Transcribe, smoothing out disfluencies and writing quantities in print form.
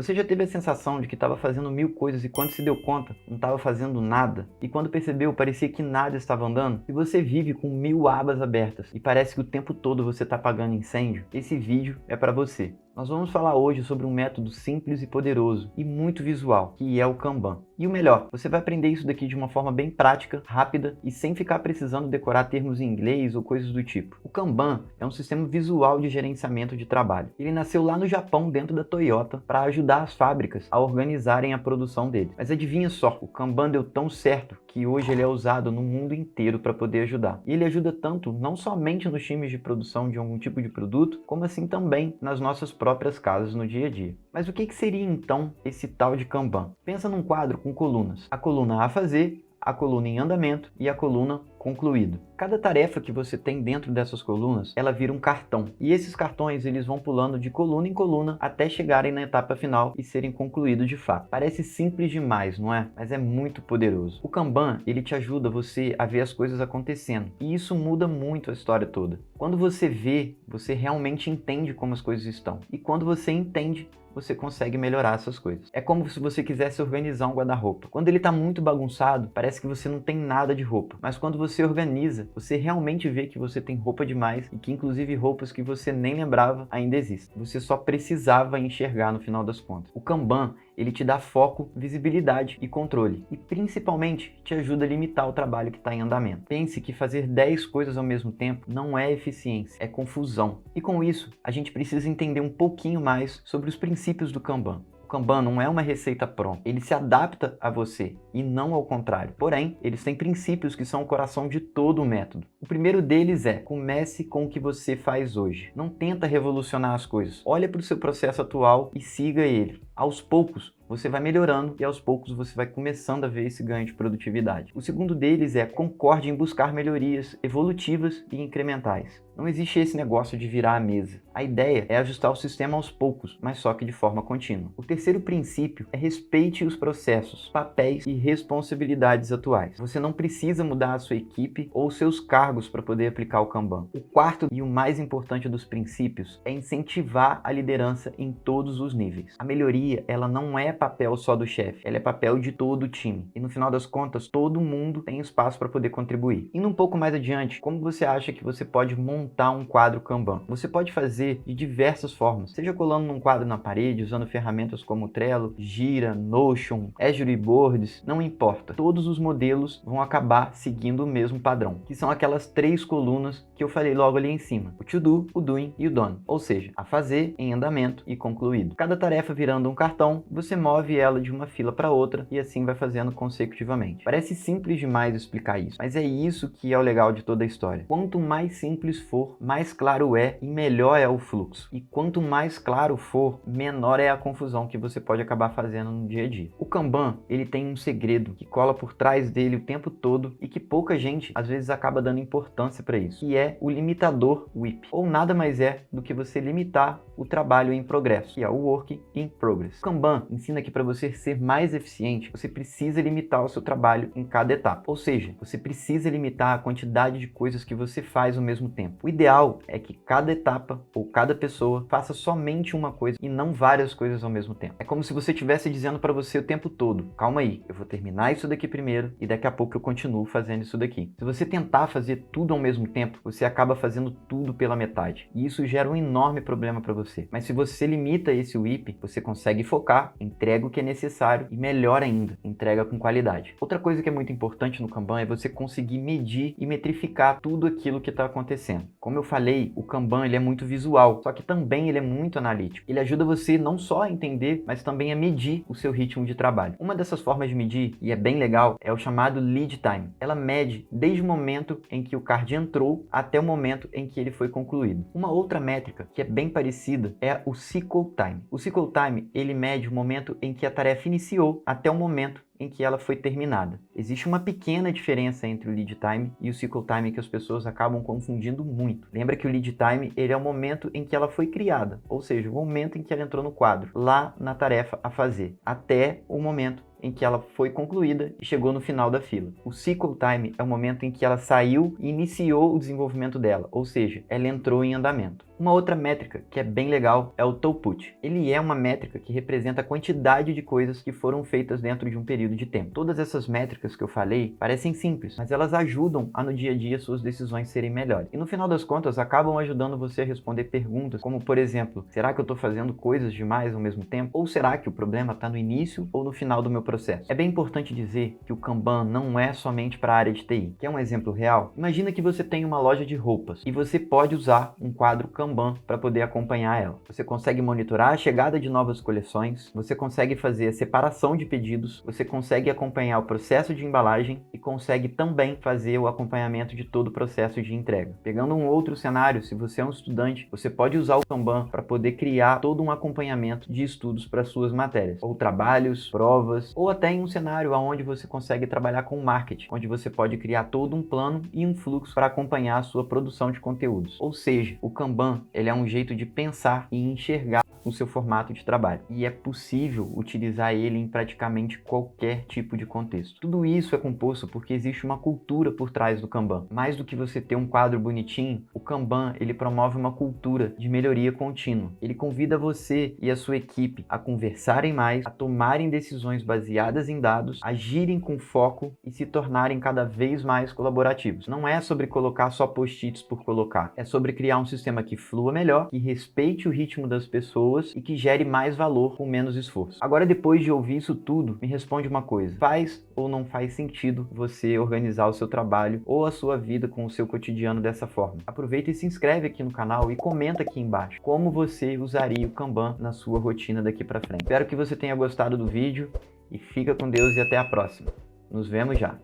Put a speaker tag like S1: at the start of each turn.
S1: Você já teve a sensação de que estava fazendo 1000 coisas e quando se deu conta, não estava fazendo nada? E quando percebeu, parecia que nada estava andando? Se você vive com 1000 abas abertas e parece que o tempo todo você está apagando incêndio, esse vídeo é para você. Nós vamos falar hoje sobre um método simples e poderoso e muito visual, que é o Kanban. E o melhor, você vai aprender isso daqui de uma forma bem prática, rápida e sem ficar precisando decorar termos em inglês ou coisas do tipo. O Kanban é um sistema visual de gerenciamento de trabalho. Ele nasceu lá no Japão, dentro da Toyota, para ajudar as fábricas a organizarem a produção dele. Mas adivinha só, o Kanban deu tão certo que hoje ele é usado no mundo inteiro para poder ajudar. E ele ajuda tanto, não somente nos times de produção de algum tipo de produto, como assim também nas nossas próprias casas no dia a dia. Mas o que seria então esse tal de Kanban? Pensa num quadro com colunas. A coluna a fazer, a coluna em andamento e a coluna concluído. Cada tarefa que você tem dentro dessas colunas, ela vira um cartão. E esses cartões, eles vão pulando de coluna em coluna até chegarem na etapa final e serem concluídos de fato. Parece simples demais, não é? Mas é muito poderoso. O Kanban, ele te ajuda você a ver as coisas acontecendo. E isso muda muito a história toda. Quando você vê, você realmente entende como as coisas estão. E quando você entende, você consegue melhorar essas coisas. É como se você quisesse organizar um guarda-roupa. Quando ele está muito bagunçado, parece que você não tem nada de roupa. Mas quando você organiza, você realmente vê que você tem roupa demais e que inclusive roupas que você nem lembrava ainda existem. Você só precisava enxergar no final das contas. O Kanban, ele te dá foco, visibilidade e controle. E principalmente te ajuda a limitar o trabalho que está em andamento. Pense que fazer 10 coisas ao mesmo tempo não é eficiência, é confusão. E com isso, a gente precisa entender um pouquinho mais sobre os princípios do Kanban. O Kanban não é uma receita pronta, ele se adapta a você e não ao contrário. Porém, eles têm princípios que são o coração de todo o método. O primeiro deles é: comece com o que você faz hoje. Não tenta revolucionar as coisas. Olha para o seu processo atual e siga ele. Aos poucos, você vai melhorando e aos poucos você vai começando a ver esse ganho de produtividade. O segundo deles é: concorde em buscar melhorias evolutivas e incrementais. Não existe esse negócio de virar a mesa. A ideia é ajustar o sistema aos poucos, mas só que de forma contínua. O terceiro princípio é: respeite os processos, papéis e responsabilidades atuais. Você não precisa mudar a sua equipe ou seus cargos para poder aplicar o Kanban. O quarto e o mais importante dos princípios é incentivar a liderança em todos os níveis. A melhoria, ela não é papel só do chefe, ela é papel de todo o time. E no final das contas, todo mundo tem espaço para poder contribuir. Indo um pouco mais adiante, como você acha que você pode montar um quadro Kanban? Você pode fazer de diversas formas, seja colando num quadro na parede, usando ferramentas como Trello, Gira, Notion, Azure Boards, não importa. Todos os modelos vão acabar seguindo o mesmo padrão, que são aquelas 3 colunas que eu falei logo ali em cima: o to do, o doing e o done, ou seja, a fazer, em andamento e concluído. Cada tarefa virando um cartão, você move ela de uma fila para outra e assim vai fazendo consecutivamente. Parece simples demais explicar isso, mas é isso que é o legal de toda a história. Quanto mais simples for, mais claro é e melhor é o fluxo. E quanto mais claro for, menor é a confusão que você pode acabar fazendo no dia a dia. O Kanban, ele tem um segredo que cola por trás dele o tempo todo e que pouca gente às vezes acaba dando importância para isso, que é o limitador WIP, ou nada mais é do que você limitar o trabalho em progresso, que é o Work in Progress. O Kanban ensina que para você ser mais eficiente, você precisa limitar o seu trabalho em cada etapa, ou seja, você precisa limitar a quantidade de coisas que você faz ao mesmo tempo. O ideal é que cada etapa ou cada pessoa faça somente uma coisa e não várias coisas ao mesmo tempo. É como se você estivesse dizendo para você o tempo todo: calma aí, eu vou terminar isso daqui primeiro e daqui a pouco eu continuo fazendo isso daqui. Se você tentar fazer tudo ao mesmo tempo, você acaba fazendo tudo pela metade e isso gera um enorme problema para você. Mas se você limita esse WIP, você consegue focar, entrega o que é necessário e melhor ainda, entrega com qualidade. Outra coisa que é muito importante no Kanban é você conseguir medir e metrificar tudo aquilo que está acontecendo. Como eu falei, o Kanban, ele é muito visual, só que também ele é muito analítico. Ele ajuda você não só a entender, mas também a medir o seu ritmo de trabalho. Uma dessas formas de medir, e é bem legal, é o chamado lead time. Ela mede desde o momento em que o card entrou até o momento em que ele foi concluído. Uma outra métrica que é bem parecida é o cycle time. O cycle time, ele mede o momento em que a tarefa iniciou até o momento em que ela foi terminada. Existe uma pequena diferença entre o lead time e o cycle time que as pessoas acabam confundindo muito. Lembra que o lead time, ele é o momento em que ela foi criada, ou seja, o momento em que ela entrou no quadro, lá na tarefa a fazer, até o momento em que ela foi concluída e chegou no final da fila. O cycle time é o momento em que ela saiu e iniciou o desenvolvimento dela, ou seja, ela entrou em andamento. Uma outra métrica que é bem legal é o throughput. Ele é uma métrica que representa a quantidade de coisas que foram feitas dentro de um período de tempo. Todas essas métricas que eu falei parecem simples, mas elas ajudam a no dia a dia suas decisões serem melhores. E no final das contas acabam ajudando você a responder perguntas como, por exemplo, será que eu estou fazendo coisas demais ao mesmo tempo? Ou será que o problema está no início ou no final do meu processo? É bem importante dizer que o Kanban não é somente para a área de TI. Quer um exemplo real? Imagina que você tem uma loja de roupas e você pode usar um quadro Kanban para poder acompanhar ela. Você consegue monitorar a chegada de novas coleções, você consegue fazer a separação de pedidos, você consegue acompanhar o processo de embalagem e consegue também fazer o acompanhamento de todo o processo de entrega. Pegando um outro cenário, se você é um estudante, você pode usar o Kanban para poder criar todo um acompanhamento de estudos para suas matérias, ou trabalhos, provas, ou até em um cenário onde você consegue trabalhar com marketing, onde você pode criar todo um plano e um fluxo para acompanhar a sua produção de conteúdos. Ou seja, o Kanban, ele é um jeito de pensar e enxergar o seu formato de trabalho. E é possível utilizar ele em praticamente qualquer tipo de contexto. Tudo isso é composto porque existe uma cultura por trás do Kanban. Mais do que você ter um quadro bonitinho, o Kanban, ele promove uma cultura de melhoria contínua. Ele convida você e a sua equipe a conversarem mais, a tomarem decisões baseadas em dados, agirem com foco e se tornarem cada vez mais colaborativos. Não é sobre colocar só post-its por colocar, é sobre criar um sistema que flua melhor, que respeite o ritmo das pessoas e que gere mais valor com menos esforço. Agora, depois de ouvir isso tudo, me responde uma coisa: faz ou não faz sentido você organizar o seu trabalho ou a sua vida com o seu cotidiano dessa forma? Aproveita e se inscreve aqui no canal e comenta aqui embaixo como você usaria o Kanban na sua rotina daqui para frente. Espero que você tenha gostado do vídeo e fica com Deus e até a próxima. Nos vemos já!